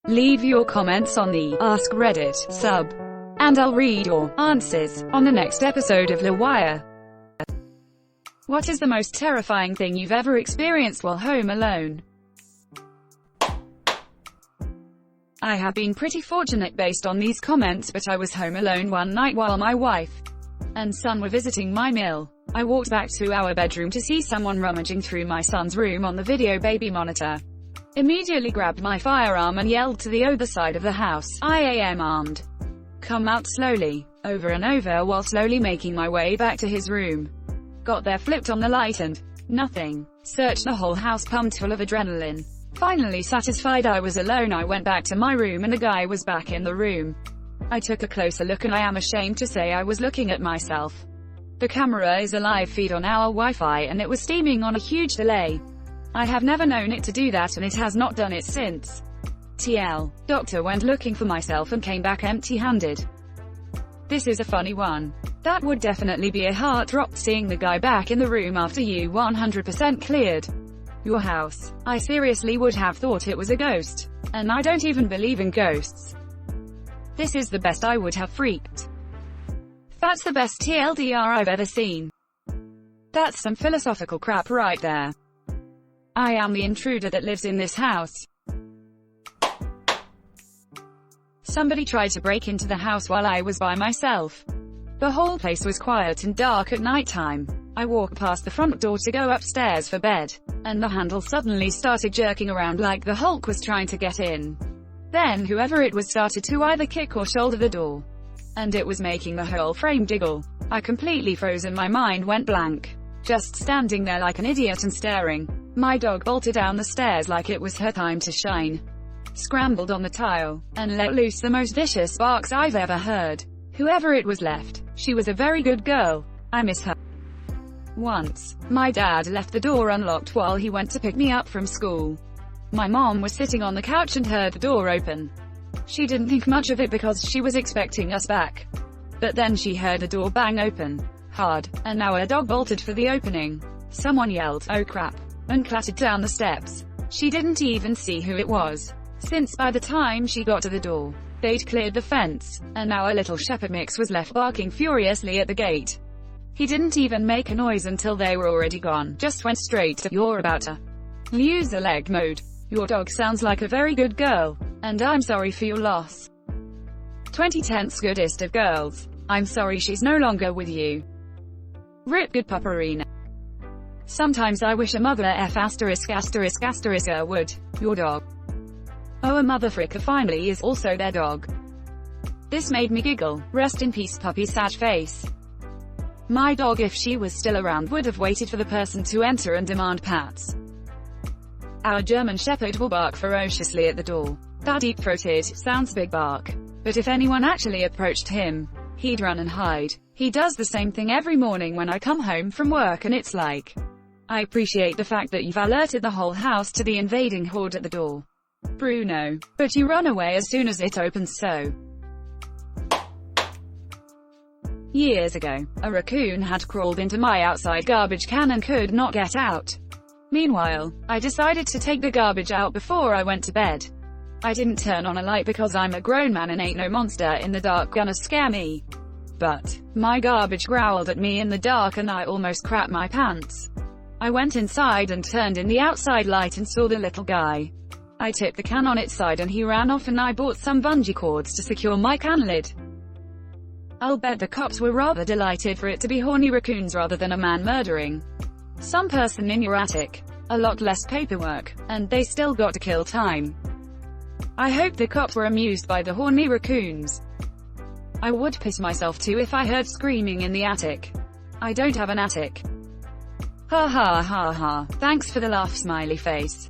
Leave your comments on the Ask Reddit sub, and I'll read your answers on the next episode of LWIAR. What is the most terrifying thing you've ever experienced while home alone? I have been pretty fortunate based on these comments, but I was home alone one night while my wife and son were visiting my mill. I walked back to our bedroom to see someone rummaging through my son's room on the video baby monitor. Immediately grabbed my firearm and yelled to the other side of the house, "I am armed. Come out slowly," over and over while slowly making my way back to his room. Got there, flipped on the light and nothing. Searched the whole house, pumped full of adrenaline. Finally satisfied I was alone, I went back to my room and the guy was back in the room. I took a closer look and I am ashamed to say I was looking at myself. The camera is a live feed on our Wi-Fi and it was streaming on a huge delay. I have never known it to do that and it has not done it since. TL. Doctor went looking for myself and came back empty-handed. This is a funny one. That would definitely be a heart drop seeing the guy back in the room after you 100% cleared your house. I seriously would have thought it was a ghost. And I don't even believe in ghosts. This is the best. I would have freaked. That's the best TLDR I've ever seen. That's some philosophical crap right there. I am the intruder that lives in this house. Somebody tried to break into the house while I was by myself. The whole place was quiet and dark at night time. I walked past the front door to go upstairs for bed, and the handle suddenly started jerking around like the Hulk was trying to get in. Then whoever it was started to either kick or shoulder the door, and it was making the whole frame jiggle. I completely froze and my mind went blank. Just standing there like an idiot and staring. My dog bolted down the stairs like it was her time to shine. Scrambled on the tile, and let loose the most vicious barks I've ever heard. Whoever it was left, she was a very good girl. I miss her. Once, my dad left the door unlocked while he went to pick me up from school. My mom was sitting on the couch and heard the door open. She didn't think much of it because she was expecting us back. But then she heard the door bang open hard, and our dog bolted for the opening. Someone yelled, "Oh crap," and clattered down the steps. She didn't even see who it was, since by the time she got to the door, they'd cleared the fence, and our little shepherd mix was left barking furiously at the gate. He didn't even make a noise until they were already gone, just went straight to, "You're about to use a leg mode. Your dog sounds like a very good girl, and I'm sorry for your loss. 2010's goodest of girls. I'm sorry she's no longer with you. Rip good pupperina. Sometimes I wish a mother f*** would. Your dog. Oh, a mother fricker finally is also their dog." This made me giggle. Rest in peace puppy, sad face. My dog, if she was still around, would have waited for the person to enter and demand pats. Our German shepherd will bark ferociously at the door. That deep-throated, sounds big bark. But if anyone actually approached him, he'd run and hide. He does the same thing every morning when I come home from work and it's like, I appreciate the fact that you've alerted the whole house to the invading horde at the door, Bruno. But you run away as soon as it opens, so. Years ago, a raccoon had crawled into my outside garbage can and could not get out. Meanwhile, I decided to take the garbage out before I went to bed. I didn't turn on a light because I'm a grown man and ain't no monster in the dark gonna scare me. But my garbage growled at me in the dark and I almost crapped my pants. I went inside and turned in the outside light and saw the little guy. I tipped the can on its side and he ran off and I bought some bungee cords to secure my can lid. I'll bet the cops were rather delighted for it to be horny raccoons rather than a man murdering some person in your attic. A lot less paperwork, and they still got to kill time. I hope the cops were amused by the horny raccoons. I would piss myself too if I heard screaming in the attic. I don't have an attic. Ha ha ha ha. Thanks for the laugh, smiley face.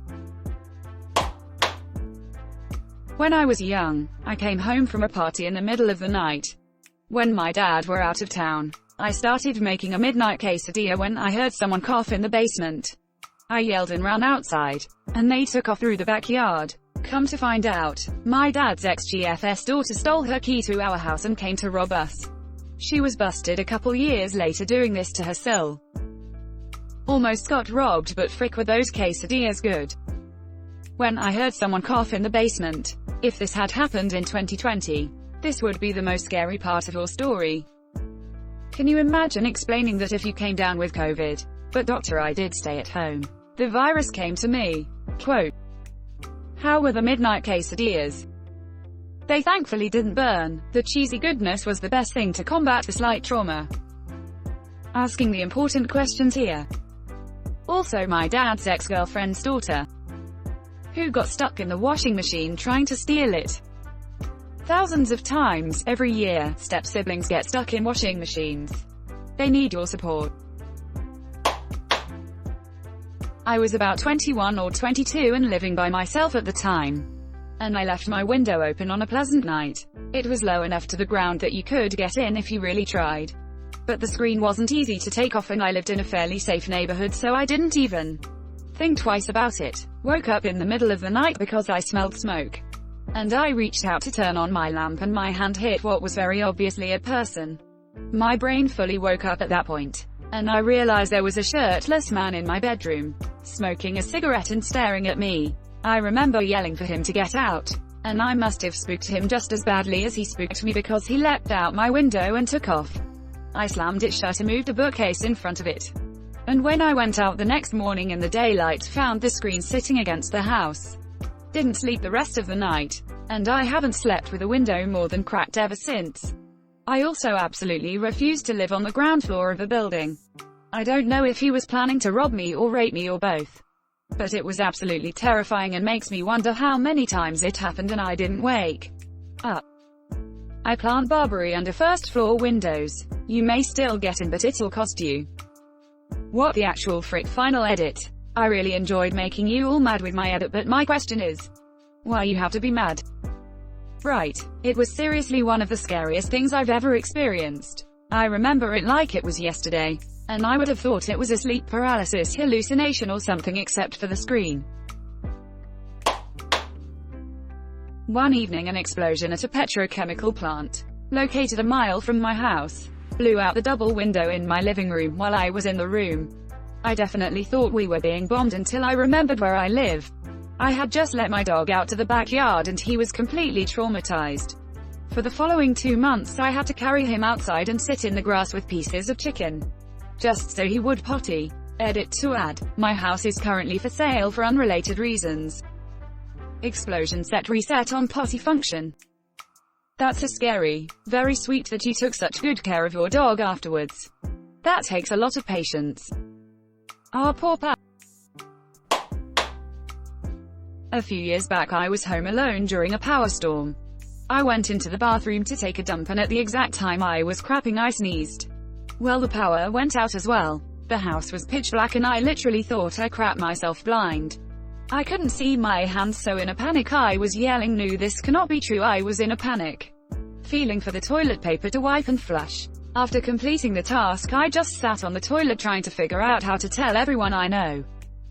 When I was young, I came home from a party in the middle of the night. When my dad were out of town, I started making a midnight quesadilla when I heard someone cough in the basement. I yelled and ran outside, and they took off through the backyard. Come to find out, my dad's ex-GF's daughter stole her key to our house and came to rob us. She was busted a couple years later doing this to her still. Almost got robbed, but frick were those quesadillas good. When I heard someone cough in the basement, If this had happened in 2020, this would be the most scary part of your story. Can you imagine explaining that if you came down with COVID? But doctor, I did stay at home. The virus came to me. Quote, how were the midnight quesadillas? They thankfully didn't burn. The cheesy goodness was the best thing to combat the slight trauma. Asking the important questions here. Also my dad's ex-girlfriend's daughter, who got stuck in the washing machine trying to steal it. Thousands of times, every year, step-siblings get stuck in washing machines. They need your support. I was about 21 or 22 and living by myself at the time. And I left my window open on a pleasant night. It was low enough to the ground that you could get in if you really tried. But the screen wasn't easy to take off and I lived in a fairly safe neighborhood, so I didn't even think twice about it. Woke up in the middle of the night because I smelled smoke. And I reached out to turn on my lamp and my hand hit what was very obviously a person. My brain fully woke up at that point. And I realized there was a shirtless man in my bedroom, smoking a cigarette and staring at me. I remember yelling for him to get out. And I must have spooked him just as badly as he spooked me because he leapt out my window and took off. I slammed it shut and moved a bookcase in front of it. And when I went out the next morning in the daylight, found the screen sitting against the house. Didn't sleep the rest of the night. And I haven't slept with a window more than cracked ever since. I also absolutely refused to live on the ground floor of a building. I don't know if he was planning to rob me or rape me or both. But it was absolutely terrifying and makes me wonder how many times it happened and I didn't wake up. I plant Barbary under first floor windows. You may still get in, but it'll cost you. What the actual frick? Final edit. I really enjoyed making you all mad with my edit, but my question is, why you have to be mad? Right. It was seriously one of the scariest things I've ever experienced. I remember it like it was yesterday. And I would have thought it was a sleep paralysis hallucination or something except for the screen. One evening, an explosion at a petrochemical plant, located a mile from my house, blew out the double window in my living room while I was in the room. I definitely thought we were being bombed until I remembered where I live. I had just let my dog out to the backyard and he was completely traumatized. For the following 2 months I had to carry him outside and sit in the grass with pieces of chicken, just so he would potty. Edit to add, my house is currently for sale for unrelated reasons. Explosion set reset on potty function. That's a scary. Very sweet that you took such good care of your dog afterwards. That takes a lot of patience. Ah, poor pal. A few years back I was home alone during a power storm. I went into the bathroom to take a dump and at the exact time I was crapping I sneezed. Well, the power went out as well. The house was pitch black and I literally thought I crapped myself blind. I couldn't see my hands, so in a panic I was yelling, "No, this cannot be true." I was in a panic, feeling for the toilet paper to wipe and flush. After completing the task I just sat on the toilet trying to figure out how to tell everyone I know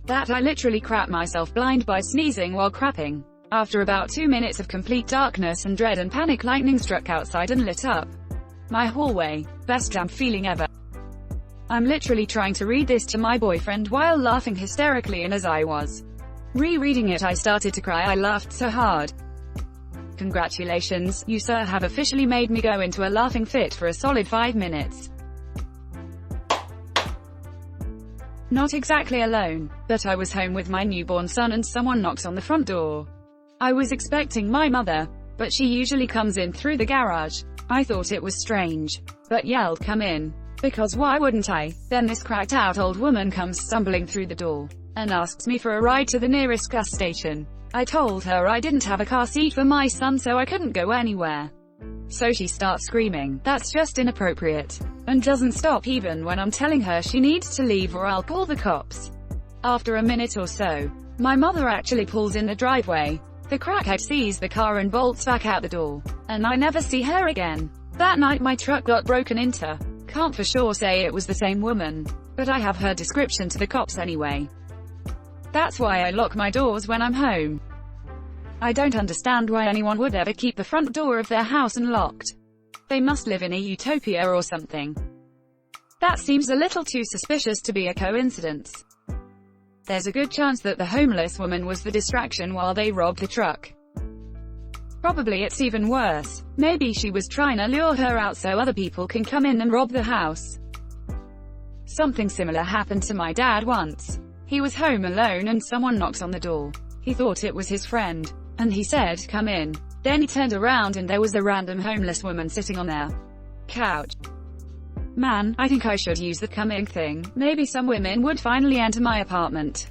that I literally crapped myself blind by sneezing while crapping. After about 2 minutes of complete darkness and dread and panic, lightning struck outside and lit up my hallway. Best damn feeling ever. I'm literally trying to read this to my boyfriend while laughing hysterically, and as I was rereading it I started to cry. I laughed so hard. Congratulations, you sir have officially made me go into a laughing fit for a solid 5 minutes. Not exactly alone, but I was home with my newborn son and someone knocked on the front door. I was expecting my mother, but she usually comes in through the garage. I thought it was strange, but yelled, "Come in," because why wouldn't I? Then this cracked out old woman comes stumbling through the door and asks me for a ride to the nearest gas station. I told her I didn't have a car seat for my son, so I couldn't go anywhere. So she starts screaming, "That's just inappropriate," and doesn't stop even when I'm telling her she needs to leave or I'll call the cops. After a minute or so, my mother actually pulls in the driveway. The crackhead sees the car and bolts back out the door, and I never see her again. That night my truck got broken into. Can't for sure say it was the same woman, but I have her description to the cops anyway. That's why I lock my doors when I'm home. I don't understand why anyone would ever keep the front door of their house unlocked. They must live in a utopia or something. That seems a little too suspicious to be a coincidence. There's a good chance that the homeless woman was the distraction while they robbed the truck. Probably it's even worse. Maybe she was trying to lure her out so other people can come in and rob the house. Something similar happened to my dad once. He was home alone and someone knocked on the door. He thought it was his friend, and he said, "Come in." Then he turned around and there was a random homeless woman sitting on their couch. Man, I think I should use the come in thing. Maybe some women would finally enter my apartment.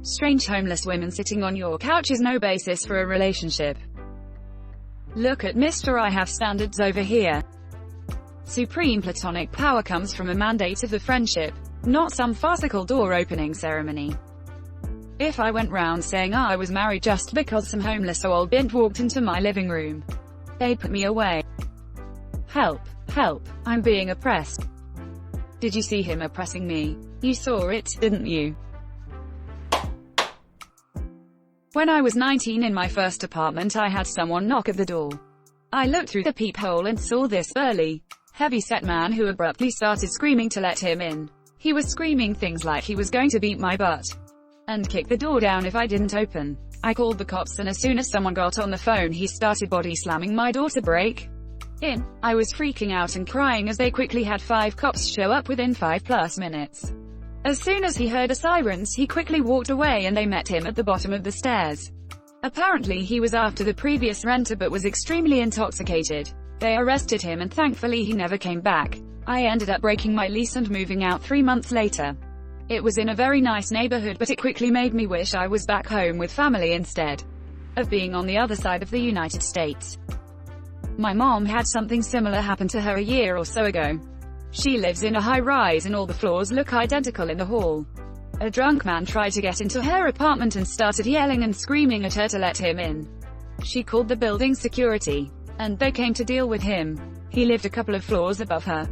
Strange homeless women sitting on your couch is no basis for a relationship. Look at Mr. I have standards over here. Supreme platonic power comes from a mandate of the friendship, not some farcical door-opening ceremony. If I went round saying I was married just because some homeless old bint walked into my living room, they'd put me away. Help, help, I'm being oppressed. Did you see him oppressing me? You saw it, didn't you? When I was 19 in my first apartment, I had someone knock at the door. I looked through the peephole and saw this burly, heavy-set man who abruptly started screaming to let him in. He was screaming things like he was going to beat my butt and kick the door down if I didn't open. I called the cops, and as soon as someone got on the phone, he started body slamming my door to break in. I was freaking out and crying as they quickly had 5 cops show up within 5+ minutes. As soon as he heard the sirens, he quickly walked away and they met him at the bottom of the stairs. Apparently he was after the previous renter but was extremely intoxicated. They arrested him and thankfully he never came back. I ended up breaking my lease and moving out 3 months later. It was in a very nice neighborhood, but it quickly made me wish I was back home with family instead of being on the other side of the United States. My mom had something similar happen to her a year or so ago. She lives in a high-rise and all the floors look identical in the hall. A drunk man tried to get into her apartment and started yelling and screaming at her to let him in. She called the building security, and they came to deal with him. He lived a couple of floors above her.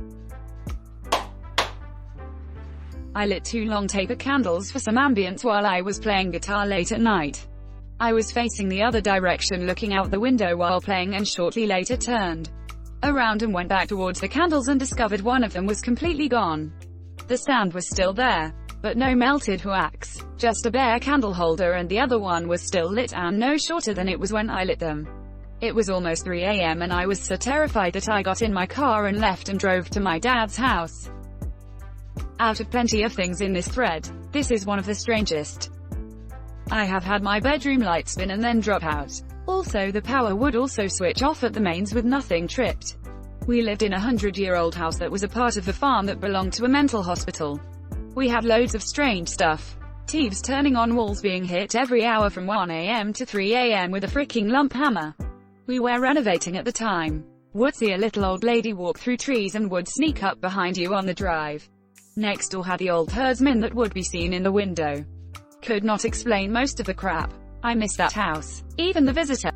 I lit 2 long taper candles for some ambience while I was playing guitar late at night. I was facing the other direction looking out the window while playing and shortly later turned around and went back towards the candles and discovered one of them was completely gone. The stand was still there, but no melted wax, just a bare candle holder, and the other one was still lit and no shorter than it was when I lit them. It was almost 3 a.m. and I was so terrified that I got in my car and left and drove to my dad's house. Out of plenty of things in this thread, this is one of the strangest. I have had my bedroom light spin and then drop out. Also, the power would also switch off at the mains with nothing tripped. We lived in a 100-year-old house that was a part of the farm that belonged to a mental hospital. We had loads of strange stuff. TVs turning on, walls being hit every hour from 1 a.m. to 3 a.m. with a freaking lump hammer. We were renovating at the time. Would see a little old lady walk through trees and would sneak up behind you on the drive. Next door had the old herdsman that would be seen in the window. Could not explain most of the crap. I miss that house. Even the visitor.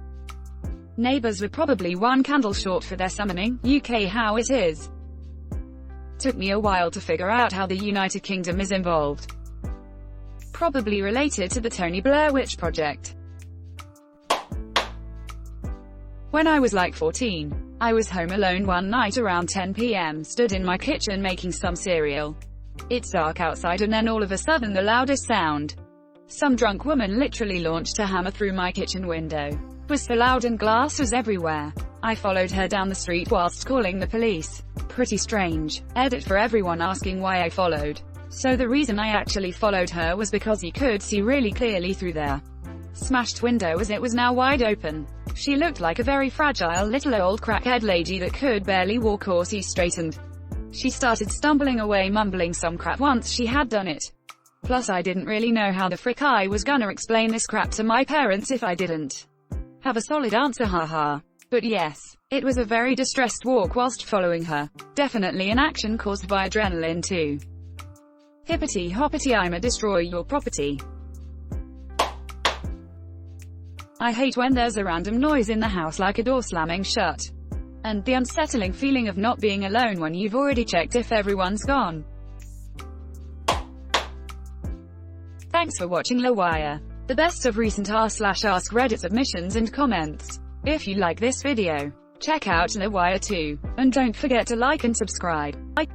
Neighbors were probably 1 candle short for their summoning. UK how it is. Took me a while to figure out how the United Kingdom is involved. Probably related to the Tony Blair Witch Project. When I was like 14, I was home alone one night around 10 p.m, stood in my kitchen making some cereal. It's dark outside and then all of a sudden the loudest sound. Some drunk woman literally launched a hammer through my kitchen window. It was so loud and glass was everywhere. I followed her down the street whilst calling the police. Pretty strange. Edit for everyone asking why I followed. So the reason I actually followed her was because he could see really clearly through their smashed window as it was now wide open. She looked like a very fragile little old crackhead lady that could barely walk or see straight, and she started stumbling away mumbling some crap once she had done it. Plus I didn't really know how the frick I was gonna explain this crap to my parents if I didn't have a solid answer, haha. But yes, it was a very distressed walk whilst following her. Definitely an action caused by adrenaline too. Hippity hoppity, I'ma destroy your property. I hate when there's a random noise in the house like a door slamming shut. And the unsettling feeling of not being alone when you've already checked if everyone's gone. Thanks for watching LWIAR. The best of recent r/AskReddit submissions and comments. If you like this video, check out LWIAR too. And don't forget to like and subscribe. Bye.